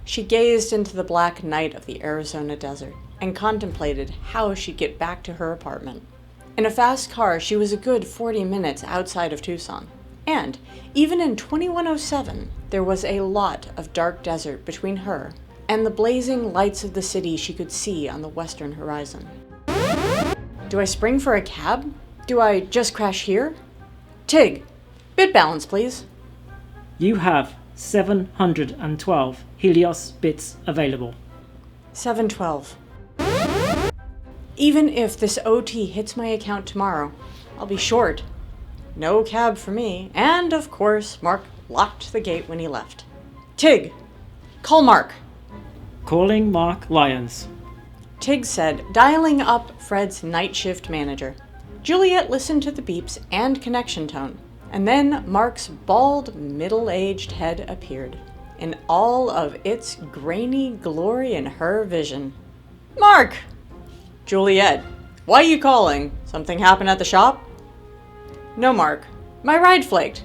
She gazed into the black night of the Arizona desert and contemplated how she'd get back to her apartment. In a fast car, she was a good 40 minutes outside of Tucson. And even in 2107, there was a lot of dark desert between her and the blazing lights of the city she could see on the western horizon. Do I spring for a cab? Do I just crash here? Tig, bit balance, please. You have 712 Helios bits available. 712. Even if this OT hits my account tomorrow, I'll be short. No cab for me. And, of course, Mark locked the gate when he left. Tig, call Mark. Calling Mark Lyons. Tig said, dialing up Fred's night shift manager. Juliet listened to the beeps and connection tone, and then Mark's bald, middle-aged head appeared, in all of its grainy glory in her vision. Mark! Juliet, why are you calling? Something happened at the shop? No, Mark. My ride flaked,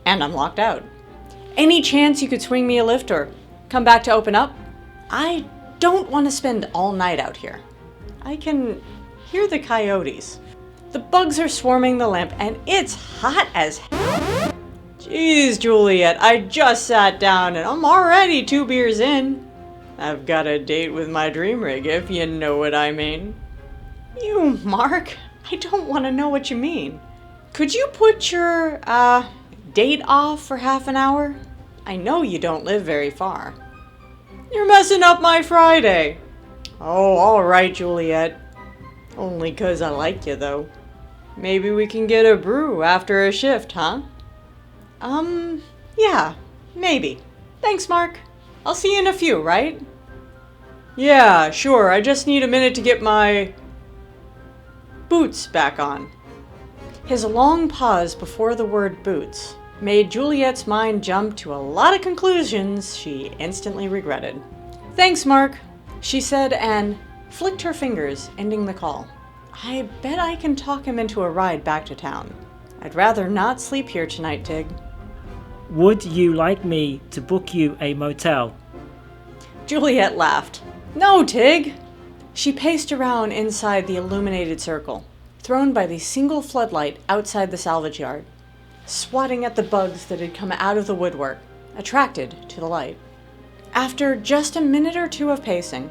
and I'm locked out. Any chance you could swing me a lift or come back to open up? I don't want to spend all night out here. I can hear the coyotes. The bugs are swarming the lamp, and it's hot as hell. Jeez, Juliet, I just sat down, and I'm already 2 beers in. I've got a date with my dream rig, if you know what I mean. You, Mark, I don't want to know what you mean. Could you put your, date off for half an hour? I know you don't live very far. You're messing up my Friday. Oh, all right, Juliet. Only 'cause I like you, though. Maybe we can get a brew after a shift, huh? Yeah, maybe. Thanks, Mark. I'll see you in a few, right? Yeah, sure. I just need a minute to get my boots back on. His long pause before the word boots made Juliet's mind jump to a lot of conclusions she instantly regretted. Thanks, Mark, she said and flicked her fingers, ending the call. I bet I can talk him into a ride back to town. I'd rather not sleep here tonight, Tig. Would you like me to book you a motel? Juliet laughed. No, Tig! She paced around inside the illuminated circle, thrown by the single floodlight outside the salvage yard, swatting at the bugs that had come out of the woodwork, attracted to the light. After just a minute or two of pacing,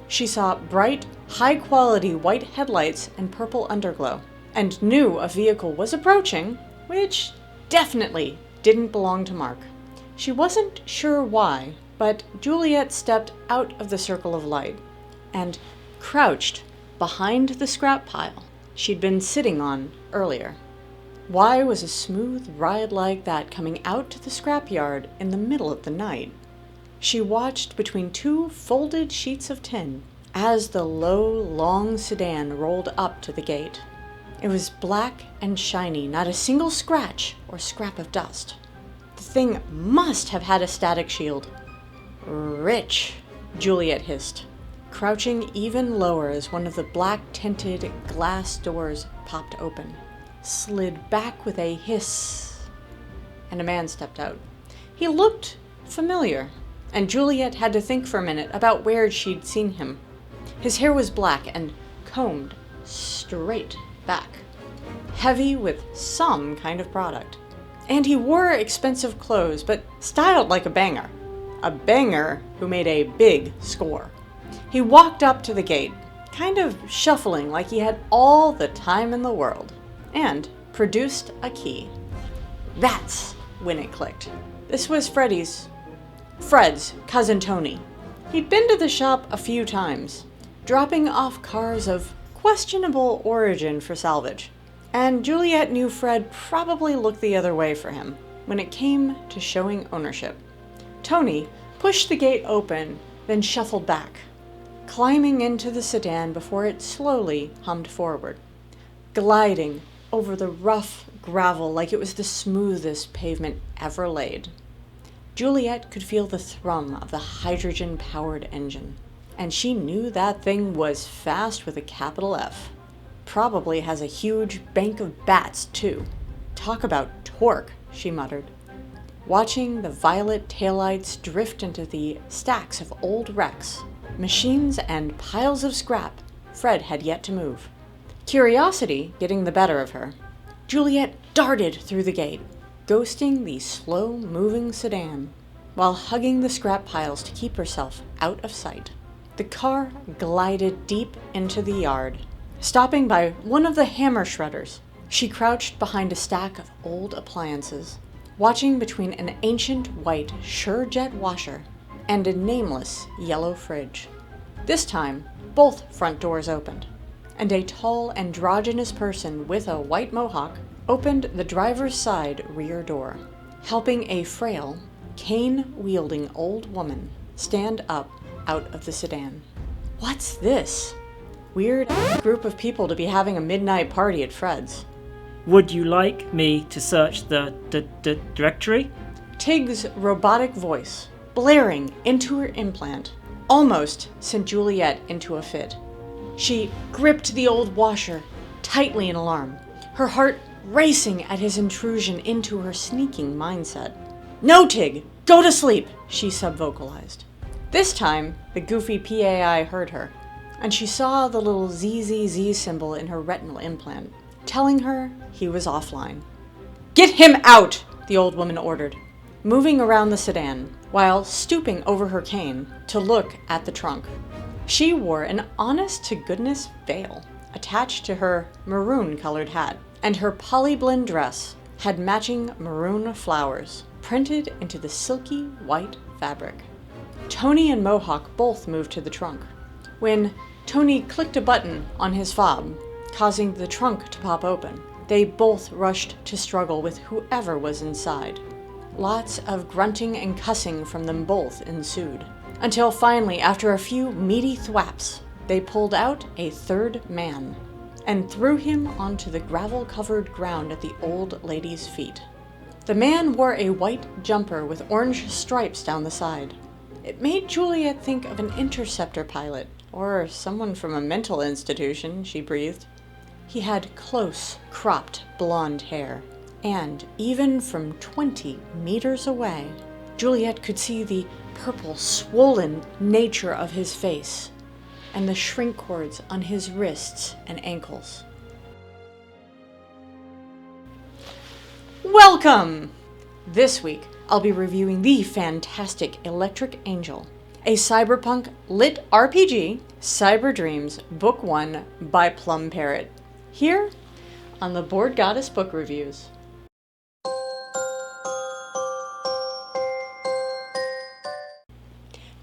she saw bright, high-quality white headlights and purple underglow, and knew a vehicle was approaching, which definitely didn't belong to Mark. She wasn't sure why, but Juliet stepped out of the circle of light and crouched behind the scrap pile she'd been sitting on earlier. Why was a smooth ride like that coming out to the scrapyard in the middle of the night? She watched between 2 folded sheets of tin as the low, long sedan rolled up to the gate. It was black and shiny, not a single scratch or scrap of dust. The thing must have had a static shield. Rich, Juliet hissed, crouching even lower as one of the black-tinted glass doors popped open, slid back with a hiss, and a man stepped out. He looked familiar, and Juliet had to think for a minute about where she'd seen him. His hair was black and combed straight back, heavy with some kind of product. And he wore expensive clothes, but styled like a banger who made a big score. He walked up to the gate, kind of shuffling like he had all the time in the world, and produced a key. That's when it clicked. This was Fred's cousin Tony. He'd been to the shop a few times, dropping off cars of questionable origin for salvage, and Juliet knew Fred probably looked the other way for him when it came to showing ownership. Tony pushed the gate open, then shuffled back, climbing into the sedan before it slowly hummed forward, gliding over the rough gravel like it was the smoothest pavement ever laid. Juliet could feel the thrum of the hydrogen-powered engine, and she knew that thing was fast with a capital F. Probably has a huge bank of bats, too. Talk about torque, she muttered. watching the violet taillights drift into the stacks of old wrecks, machines, and piles of scrap Fred had yet to move. Curiosity getting the better of her, Juliet darted through the gate, ghosting the slow-moving sedan, while hugging the scrap piles to keep herself out of sight. The car glided deep into the yard, stopping by one of the hammer shredders. She crouched behind a stack of old appliances, watching between an ancient white Surejet washer and a nameless yellow fridge. This time, both front doors opened, and a tall, androgynous person with a white mohawk opened the driver's side rear door, helping a frail, cane-wielding old woman stand up out of the sedan. What's this? Weird group of people to be having a midnight party at Fred's. Would you like me to search the directory? Tig's robotic voice, blaring into her implant, almost sent Juliet into a fit. She gripped the old washer tightly in alarm, her heart racing at his intrusion into her sneaking mindset. "No, Tig! Go to sleep!" she subvocalized. This time, the goofy PAI heard her, and she saw the little ZZZ symbol in her retinal implant, telling her he was offline. "Get him out!" the old woman ordered, moving around the sedan, while stooping over her cane to look at the trunk. She wore an honest-to-goodness veil attached to her maroon-colored hat, and her polyblend dress had matching maroon flowers printed into the silky white fabric. Tony and Mohawk both moved to the trunk. When Tony clicked a button on his fob, causing the trunk to pop open, they both rushed to struggle with whoever was inside. Lots of grunting and cussing from them both ensued, until finally, after a few meaty thwaps, they pulled out a third man and threw him onto the gravel-covered ground at the old lady's feet. The man wore a white jumper with orange stripes down the side. It made Juliet think of an interceptor pilot, or someone from a mental institution, she breathed. He had close, cropped blonde hair, and even from 20 meters away, Juliet could see the purple, swollen nature of his face, and the shrink cords on his wrists and ankles. Welcome! This week, I'll be reviewing the fantastic Electric Angel, a Cyberpunk LitRPG, Cyber Dreams, Book 1 by Plum Parrot, here on the Board Goddess Book Reviews.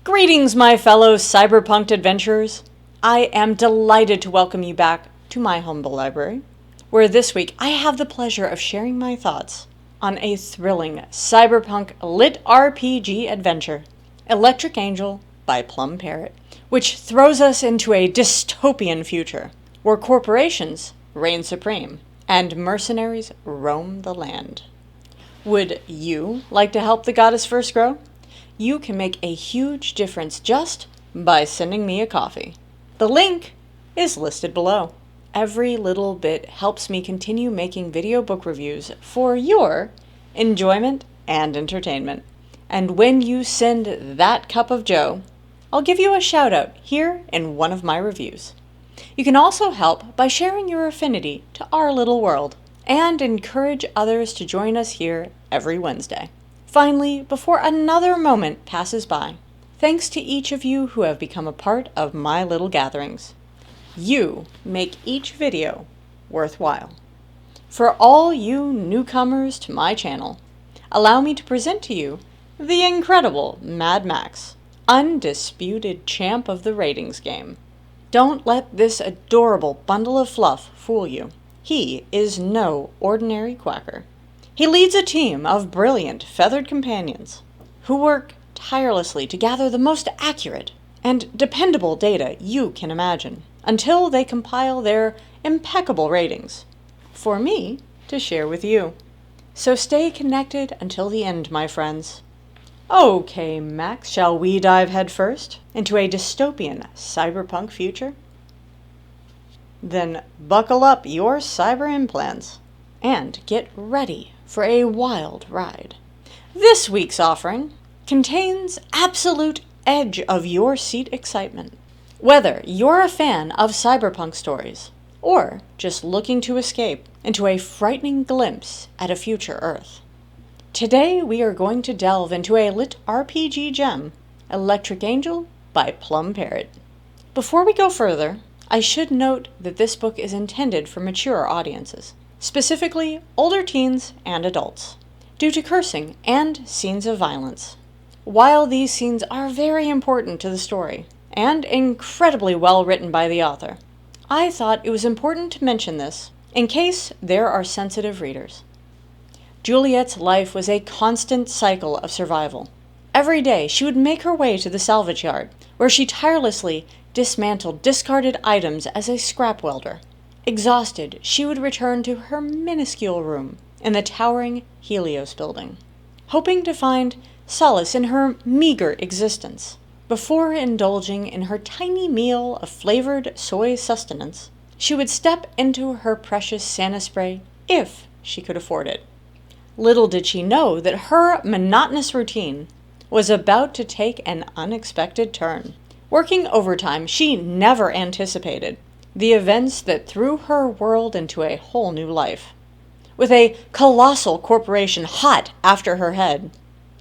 Greetings, my fellow cyberpunk adventurers. I am delighted to welcome you back to my humble library, where this week I have the pleasure of sharing my thoughts on a thrilling cyberpunk LitRPG adventure, Electric Angel by Plum Parrot, which throws us into a dystopian future where corporations reign supreme and mercenaries roam the land. Would you like to help the goddess first grow? You can make a huge difference just by sending me a coffee. The link is listed below. Every little bit helps me continue making video book reviews for your enjoyment and entertainment. And when you send that cup of joe, I'll give you a shout out here in one of my reviews. You can also help by sharing your affinity to our little world and encourage others to join us here every Wednesday. Finally, before another moment passes by, thanks to each of you who have become a part of my little gatherings. You make each video worthwhile. For all you newcomers to my channel, allow me to present to you the incredible Mad Max, undisputed champ of the ratings game. Don't let this adorable bundle of fluff fool you. He is no ordinary quacker. He leads a team of brilliant feathered companions who work tirelessly to gather the most accurate and dependable data you can imagine until they compile their impeccable ratings for me to share with you. So stay connected until the end, my friends. Okay, Max, shall we dive headfirst into a dystopian cyberpunk future? Then buckle up your cyber implants and get ready for a wild ride This week's offering contains absolute edge of your seat excitement. Whether you're a fan of cyberpunk stories, or just looking to escape into a frightening glimpse at a future Earth. Today we are going to delve into a LitRPG gem, Electric Angel by Plum Parrot. Before we go further, I should note that this book is intended for mature audiences, specifically older teens and adults, due to cursing and scenes of violence. While these scenes are very important to the story, and incredibly well written by the author, I thought it was important to mention this in case there are sensitive readers. Juliet's life was a constant cycle of survival. Every day she would make her way to the salvage yard, where she tirelessly dismantled discarded items as a scrap welder. Exhausted, she would return to her minuscule room in the towering Helios building, hoping to find solace in her meager existence. Before indulging in her tiny meal of flavored soy sustenance, she would step into her precious Santa spray if she could afford it. Little did she know that her monotonous routine was about to take an unexpected turn. Working overtime she never anticipated, the events that threw her world into a whole new life. With a colossal corporation hot after her head,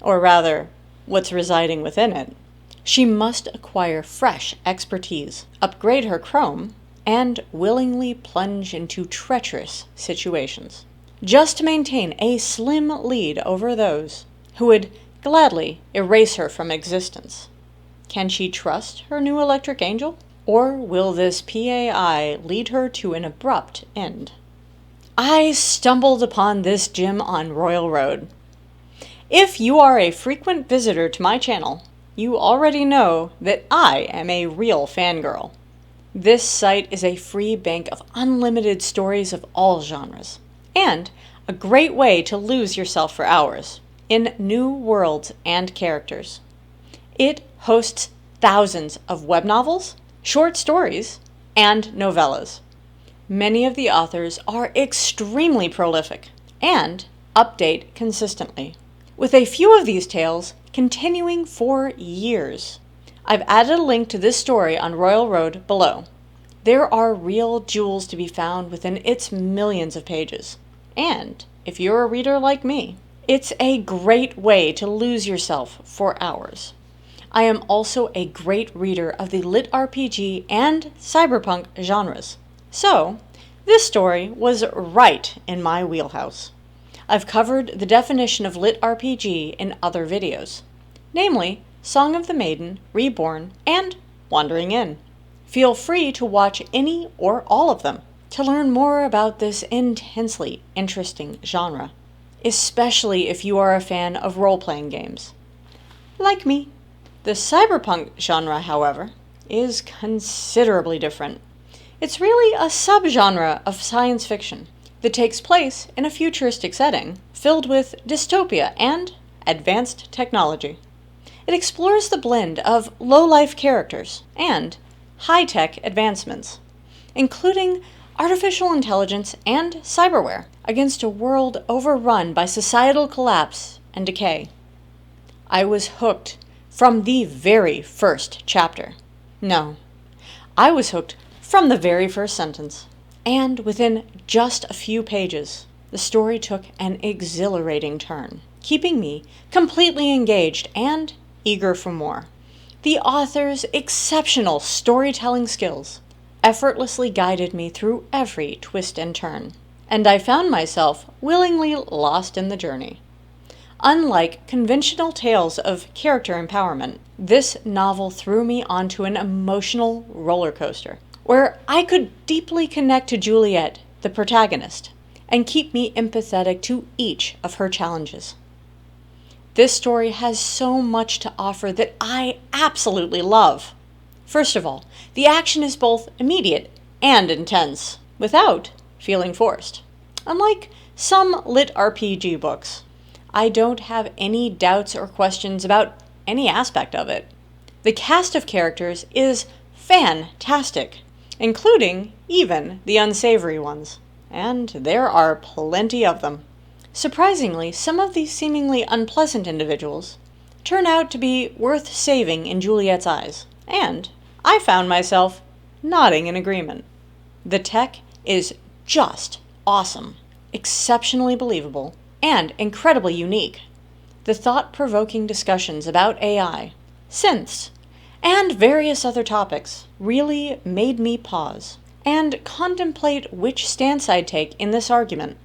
or rather, what's residing within it, she must acquire fresh expertise, upgrade her chrome, and willingly plunge into treacherous situations, just to maintain a slim lead over those who would gladly erase her from existence. Can she trust her new electric angel? Or will this PAI lead her to an abrupt end? I stumbled upon this gem on Royal Road. If you are a frequent visitor to my channel, you already know that I am a real fangirl. This site is a free bank of unlimited stories of all genres, and a great way to lose yourself for hours in new worlds and characters. It hosts thousands of web novels, short stories, and novellas. Many of the authors are extremely prolific and update consistently, with a few of these tales continuing for years. I've added a link to this story on Royal Road below. There are real jewels to be found within its millions of pages. And if you're a reader like me, it's a great way to lose yourself for hours. I am also a great reader of the LitRPG and Cyberpunk genres. So, this story was right in my wheelhouse. I've covered the definition of LitRPG in other videos, namely Song of the Maiden, Reborn, and Wandering In. Feel free to watch any or all of them to learn more about this intensely interesting genre, especially if you are a fan of role-playing games. Like me. The cyberpunk genre, however, is considerably different. It's really a subgenre of science fiction that takes place in a futuristic setting filled with dystopia and advanced technology. It explores the blend of low-life characters and high-tech advancements, including artificial intelligence and cyberware, against a world overrun by societal collapse and decay. I was hooked from the very first chapter. No, I was hooked from the very first sentence. And within just a few pages, the story took an exhilarating turn, keeping me completely engaged and eager for more. The author's exceptional storytelling skills effortlessly guided me through every twist and turn, and I found myself willingly lost in the journey. Unlike conventional tales of character empowerment, this novel threw me onto an emotional roller coaster, where I could deeply connect to Juliet, the protagonist, and keep me empathetic to each of her challenges. This story has so much to offer that I absolutely love. First of all, the action is both immediate and intense, without feeling forced. Unlike some LitRPG books, I don't have any doubts or questions about any aspect of it. The cast of characters is fantastic, including even the unsavory ones, and there are plenty of them. Surprisingly, some of these seemingly unpleasant individuals turn out to be worth saving in Juliet's eyes, and I found myself nodding in agreement. The tech is just awesome, exceptionally believable, and incredibly unique. The thought-provoking discussions about AI, synths, and various other topics really made me pause and contemplate which stance I'd take in this argument.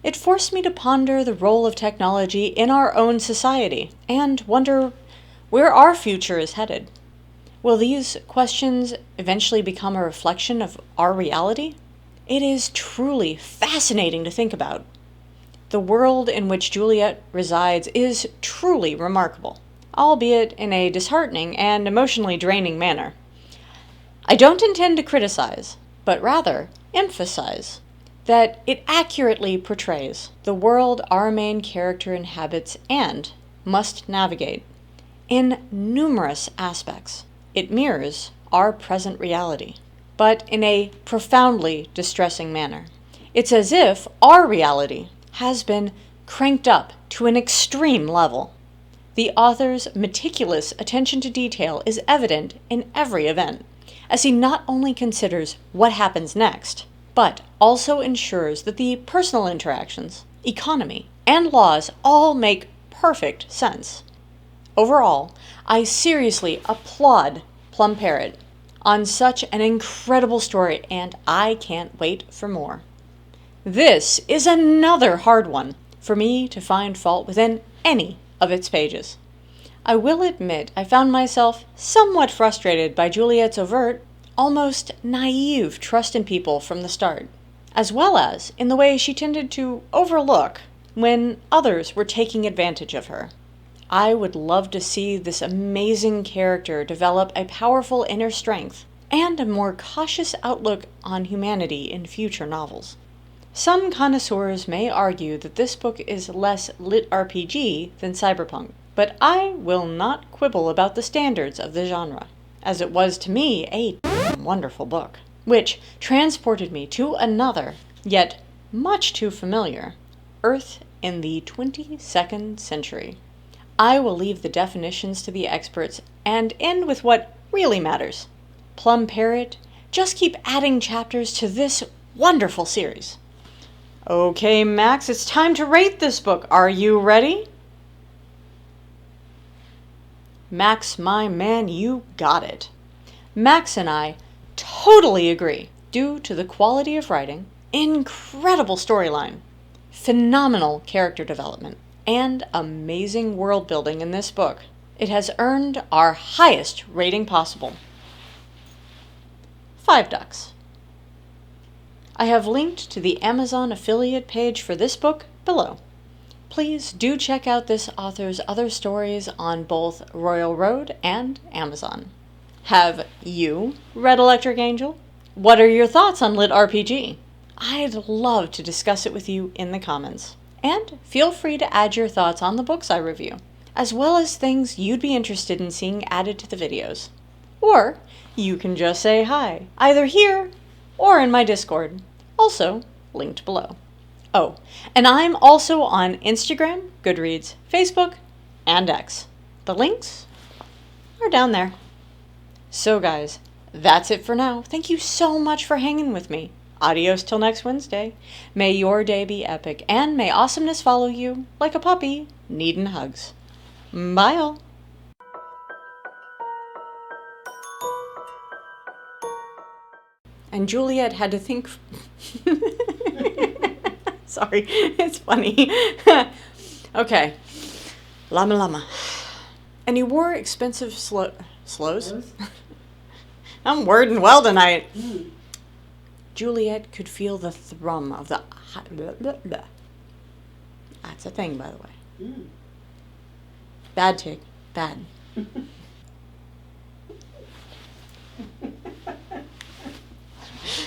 It forced me to ponder the role of technology in our own society and wonder where our future is headed. Will these questions eventually become a reflection of our reality? It is truly fascinating to think about. The world in which Juliet resides is truly remarkable, albeit in a disheartening and emotionally draining manner. I don't intend to criticize, but rather emphasize that it accurately portrays the world our main character inhabits and must navigate. In numerous aspects, it mirrors our present reality, but in a profoundly distressing manner. It's as if our reality has been cranked up to an extreme level. The author's meticulous attention to detail is evident in every event, as he not only considers what happens next, but also ensures that the personal interactions, economy, and laws all make perfect sense. Overall, I seriously applaud Plum Parrot on such an incredible story, and I can't wait for more. This is another hard one for me to find fault within any of its pages. I will admit I found myself somewhat frustrated by Juliet's overt, almost naive trust in people from the start, as well as in the way she tended to overlook when others were taking advantage of her. I would love to see this amazing character develop a powerful inner strength and a more cautious outlook on humanity in future novels. Some connoisseurs may argue that this book is less LitRPG than Cyberpunk, but I will not quibble about the standards of the genre, as it was to me a wonderful book, which transported me to another, yet much too familiar, Earth in the 22nd century. I will leave the definitions to the experts and end with what really matters. Plum Parrot, just keep adding chapters to this wonderful series. Okay, Max, it's time to rate this book. Are you ready? Max, my man, you got it. Max and I totally agree. Due to the quality of writing, incredible storyline, phenomenal character development, and amazing world building in this book, it has earned our highest rating possible. 5 ducks. I have linked to the Amazon affiliate page for this book below. Please do check out this author's other stories on both Royal Road and Amazon. Have you read Electric Angel? What are your thoughts on LitRPG? I'd love to discuss it with you in the comments. And feel free to add your thoughts on the books I review, as well as things you'd be interested in seeing added to the videos. Or you can just say hi, either here or in my Discord, also linked below. Oh, and I'm also on Instagram, Goodreads, Facebook, and X. The links are down there. So guys, that's it for now. Thank you so much for hanging with me. Adios till next Wednesday. May your day be epic, and may awesomeness follow you like a puppy needing hugs. Bye all. And Juliet had to think... Sorry, it's funny. Okay. Llama llama. And he wore expensive slows? I'm wording well tonight. Juliet could feel the thrum of the... That's a thing, by the way. Bad, Tig. Bad.